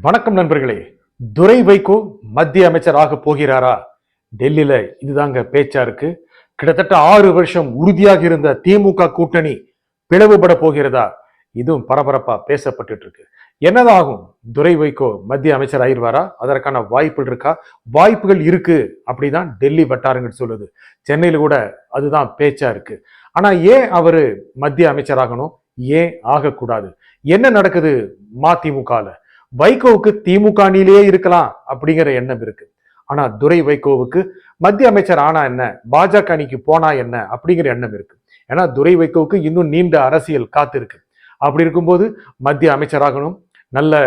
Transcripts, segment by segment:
வணக்கம் நண்பர்களே. துரை வைகோ மத்திய அமைச்சராக போகிறாரா? டெல்லியில இதுதாங்க பேச்சா இருக்கு. கிட்டத்தட்ட 6 வருஷம் உறுதியாக இருந்த திமுக கூட்டணி பிளவுபட போகிறதா? இதுவும் பரபரப்பா பேசப்பட்டு இருக்கு. என்னதாகும்? துரை வைகோ மத்திய அமைச்சர் ஆயிருவாரா? அதற்கான வாய்ப்புகள் இருக்கா? வாய்ப்புகள் இருக்கு அப்படிதான் டெல்லி வட்டாரங்கள் சொல்லுது. சென்னையில கூட அதுதான் பேச்சா இருக்கு. ஆனா ஏன் அவரு மத்திய அமைச்சராகணும்? ஏன் ஆகக்கூடாது? என்ன நடக்குது மதிமுகல? வைகோவுக்கு திமுக அணியிலேயே இருக்கலாம் அப்படிங்கிற எண்ணம் இருக்கு. ஆனா துரை வைகோவுக்கு மத்திய அமைச்சர் ஆனா என்ன, பாஜக அணிக்கு போனா என்ன அப்படிங்கிற எண்ணம் இருக்கு. ஏன்னா துரை வைகோவுக்கு இன்னும் நீண்ட அரசியல் காத்து இருக்கு. அப்படி இருக்கும்போது மத்திய அமைச்சராகணும், நல்ல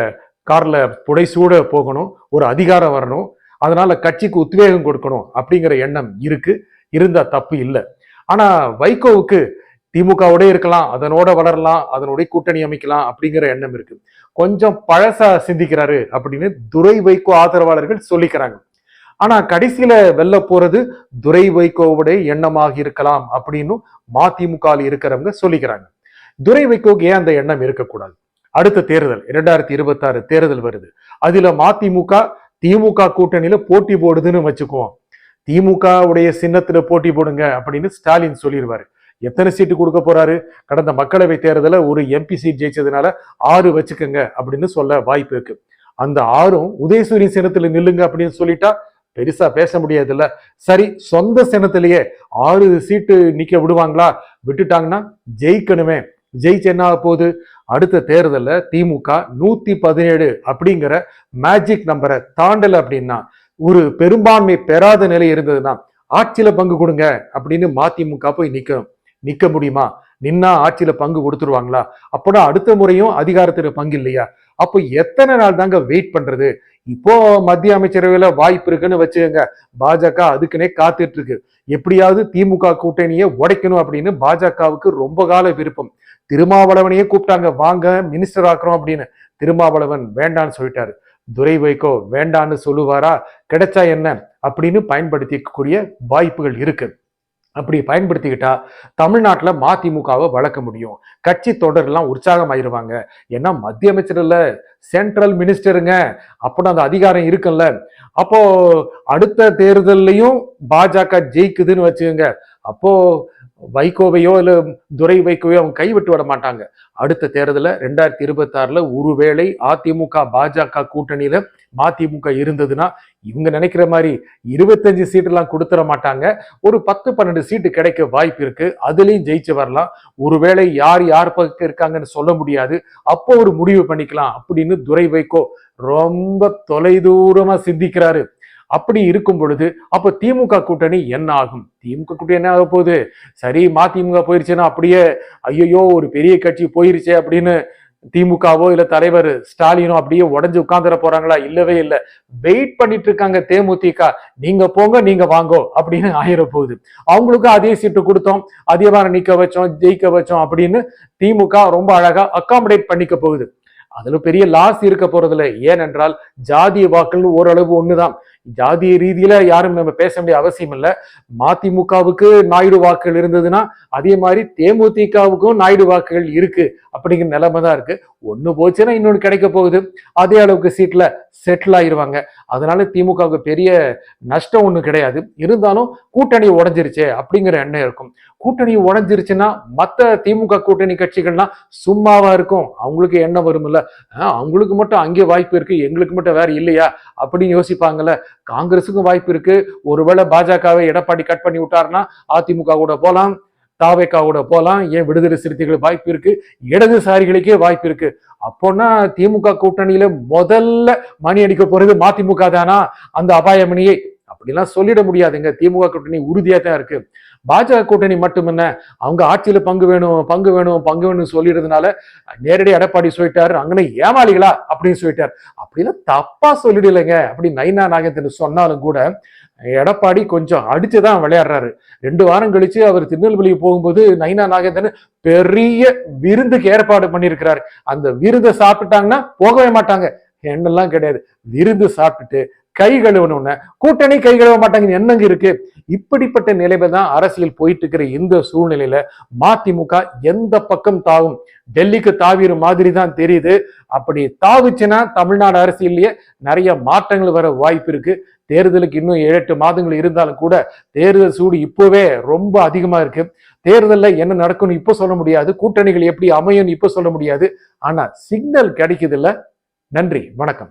கார்ல புடைசூட போகணும், ஒரு அதிகாரம் வரணும், அதனால கட்சிக்கு உத்வேகம் கொடுக்கணும் அப்படிங்கிற எண்ணம் இருக்கு. இருந்தா தப்பு இல்லை. ஆனா வைகோவுக்கு திமுகவோட இருக்கலாம், அதனோட வளரலாம், அதனுடைய கூட்டணி அமைக்கலாம் அப்படிங்கிற எண்ணம் இருக்கு. கொஞ்சம் பழசா சிந்திக்கிறாரு அப்படின்னு துரை வைகோ ஆதரவாளர்கள் சொல்லிக்கிறாங்க. ஆனா கடைசியில வெல்ல போறது துரை வைகோவுடைய எண்ணமாக இருக்கலாம் அப்படின்னு மதிமுக இருக்கிறவங்க சொல்லிக்கிறாங்க. துரை வைகோக்கு ஏன் அந்த எண்ணம் இருக்கக்கூடாது? அடுத்த தேர்தல் 2026 தேர்தல் வருது. அதுல மதிமுக திமுக கூட்டணியில போட்டி போடுதுன்னு வச்சுக்குவோம். திமுக உடைய சின்னத்துல போட்டி போடுங்க அப்படின்னு ஸ்டாலின் சொல்லிடுவாரு. எத்தனை சீட்டு கொடுக்க போறாரு? கடந்த மக்களவை தேர்தல ஒரு எம்பி சீட் ஜெயிச்சதுனால 6 வச்சுக்கோங்க அப்படின்னு சொல்ல வாய்ப்பு இருக்கு. அந்த 6ம் உதயசூரிய சின்னத்துல நில்லுங்க அப்படின்னு சொல்லிட்டா பெருசா பேச முடியாது இல்ல. சரி, சொந்த சின்னத்திலேயே 6 சீட்டு நிக்க விடுவாங்களா? விட்டுட்டாங்கன்னா ஜெயிக்கணுமே. ஜெயிச்சு என்ன ஆக போகுது? அடுத்த தேர்தலில் திமுக 117 அப்படிங்கிற மேஜிக் நம்பரை தாண்டல அப்படின்னா, ஒரு பெரும்பான்மை பெறாத நிலை இருந்ததுன்னா ஆட்சியில பங்கு கொடுங்க அப்படின்னு மதிமுக போய் நிக்க முடியுமா? நின்னா ஆட்சியில பங்கு கொடுத்துருவாங்களா? அப்போனா அடுத்த முறையும் அதிகாரத்துல பங்கு இல்லையா? அப்போ எத்தனை நாள் தாங்க வெயிட் பண்றது? இப்போ மத்திய அமைச்சரவையில வாய்ப்பு இருக்குன்னு வச்சுக்கோங்க. பாஜக அதுக்குன்னே காத்துட்டு இருக்கு. எப்படியாவது திமுக கூட்டணியை உடைக்கணும் அப்படின்னு பாஜகவுக்கு ரொம்ப கால விருப்பம். திருமாவளவனையே கூப்பிட்டாங்க, வாங்க மினிஸ்டர் ஆக்குறோம் அப்படின்னு. திருமாவளவன் வேண்டான்னு சொல்லிட்டாரு. துரை வைகோ வேண்டான்னு சொல்லுவாரா? கிடைச்சா என்ன அப்படின்னு பயன்படுத்திக்கூடிய வாய்ப்புகள் இருக்கு. அப்படி பயன்படுத்திக்கிட்டா தமிழ்நாட்டில் மதிமுகவை வளர்க்க முடியும். கட்சி தொடரெல்லாம் உற்சாகம் ஆயிருவாங்க. ஏன்னா மத்திய அமைச்சர்ல சென்ட்ரல் மினிஸ்டருங்க, அப்போ அந்த அதிகாரம் இருக்குல்ல. அப்போ அடுத்த தேர்தலையும் பாஜக ஜெயிக்குதுன்னு வச்சுக்கோங்க. அப்போ வைகோவையோ இல்ல துரை வைகோவையோ அவங்க கைவிட்டு விட மாட்டாங்க. அடுத்த தேர்தல 2026 ஒருவேளை அதிமுக பாஜக கூட்டணியில மதிமுக இருந்ததுன்னா இவங்க நினைக்கிற மாதிரி 25 சீட்டு எல்லாம் கொடுத்துட மாட்டாங்க. ஒரு 10-12 சீட்டு கிடைக்க வாய்ப்பு இருக்கு. அதுலயும் ஜெயிச்சு வரலாம். ஒருவேளை யார் பக்கம் இருக்காங்கன்னு சொல்ல முடியாது. அப்போ ஒரு முடிவு பண்ணிக்கலாம் அப்படின்னு துரை வைகோ ரொம்ப தொலைதூரமா சிந்திக்கிறாரு. அப்படி இருக்கும் பொழுது அப்ப திமுக கூட்டணி என்ன ஆகும்? திமுக கூட்டணி என்ன ஆக போகுது? சரி, மதிமுக போயிருச்சுன்னா அப்படியே ஐயோ ஒரு பெரிய கட்சி போயிருச்சே அப்படின்னு திமுகவோ இல்ல தலைவர் ஸ்டாலினோ அப்படியே உடஞ்சு உட்கார்ந்துட போறாங்களா? இல்லவே இல்லை. வெயிட் பண்ணிட்டு இருக்காங்க தேமுதிக. நீங்க போங்க, நீங்க வாங்கோ அப்படின்னு ஆயிர போகுது. அவங்களுக்கு அதே சீட்டு கொடுத்தோம், அதே மாதிரி நிக்க வச்சோம், ஜெயிக்க வச்சோம் அப்படின்னு திமுக ரொம்ப அழகா அகாமடேட் பண்ணிக்க போகுது. அதுல பெரிய லாஸ் இருக்க போறதில்லை. ஏனென்றால் ஜாதிய வாக்குகள் ஓரளவு ஒண்ணுதான். ஜாதிய ரீதியில யாரும் நம்ம பேச வேண்டிய அவசியம் இல்லை. மதிமுகவுக்கு நாயுடு வாக்குகள் இருந்ததுன்னா அதே மாதிரி தேமுதிகவுக்கும் நாயுடு வாக்குகள் இருக்கு அப்படிங்கிற நிலைமை தான் இருக்கு. ஒண்ணு போச்சுன்னா இன்னொன்னு கிடைக்க போகுது. அதே அளவுக்கு சீட்ல செட்டில் ஆயிருவாங்க. அதனால திமுகவுக்கு பெரிய நஷ்டம் ஒண்ணு கிடையாது. இருந்தாலும் கூட்டணி உடஞ்சிருச்சே அப்படிங்கிற எண்ணம் இருக்கும். கூட்டணி உடஞ்சிருச்சுன்னா மத்த திமுக கூட்டணி கட்சிகள்லாம் சும்மாவா இருக்கும்? அவங்களுக்கு எண்ணம் வரும்ல, அவங்களுக்கு மட்டும் அங்கே வாய்ப்பு இருக்கு, எங்களுக்கு மட்டும் வேற இல்லையா அப்படின்னு யோசிப்பாங்கல்ல. காங்கிரஸுக்கும் வாய்ப்பு இருக்கு. ஒருவேளை பாஜகவை எடப்பாடி கட் பண்ணி விட்டாருன்னா அதிமுக கூட போலாம், தாவேகா கூட போலாம். ஏன் விடுதலை சிறுத்தைகள் வாய்ப்பு இருக்கு, இடதுசாரிகளுக்கே வாய்ப்பு இருக்கு. அப்போனா திமுக கூட்டணியில முதல்ல மணி அடிக்க போறது மதிமுக தானா? அந்த அபாய மணியை அப்படிலாம் சொல்லிட முடியாதுங்க. திமுக கூட்டணி உறுதியா தான் இருக்கு. பாஜக கூட்டணி மட்டும் என்ன, அவங்க ஆட்சியில பங்கு வேணும் சொல்லிடுறதுனால நேரடி எடப்பாடி சொல்லிட்டாரு, அங்கே ஏமாளிகளா அப்படின்னு சொல்லிட்டாரு. அப்படிலாம் தப்பா சொல்லிடலைங்க. அப்படி நைனா நாகேந்திரன் சொன்னாலும் கூட எடப்பாடி கொஞ்சம் அடிச்சுதான் விளையாடுறாரு. 2 வாரம் கழிச்சு அவர் திருநெல்வேலிக்கு போகும்போது நைனா நாகேந்திரன் பெரிய விருந்துக்கு ஏற்பாடு பண்ணியிருக்கிறாரு. அந்த விருந்தை சாப்பிட்டாங்கன்னா போகவே மாட்டாங்க. என்னெல்லாம் கிடையாது. விருந்து சாப்பிட்டுட்டு கை கழுவணும்னு, கூட்டணி கை கழுவ மாட்டாங்க என்னங்க இருக்கு? இப்படிப்பட்ட நிலைமை தான் அரசியல் போயிட்டு இருக்கிற இந்த சூழ்நிலையில மதிமுக எந்த பக்கம் தாவும்? டெல்லிக்கு தாவிர மாதிரி தான் தெரியுது. அப்படி தாவுச்சுன்னா தமிழ்நாடு அரசியல்லயே நிறைய மாற்றங்கள் வர வாய்ப்பு இருக்கு. தேர்தலுக்கு இன்னும் 7-8 மாதங்கள் இருந்தாலும் கூட தேர்தல் சூடு இப்பவே ரொம்ப அதிகமா இருக்கு. தேர்தல்ல என்ன நடக்கும்னு இப்ப சொல்ல முடியாது, கூட்டணிகள் எப்படி அமையும் இப்ப சொல்ல முடியாது. ஆனா சிக்னல் கிடைக்குது இல்ல. நன்றி, வணக்கம்.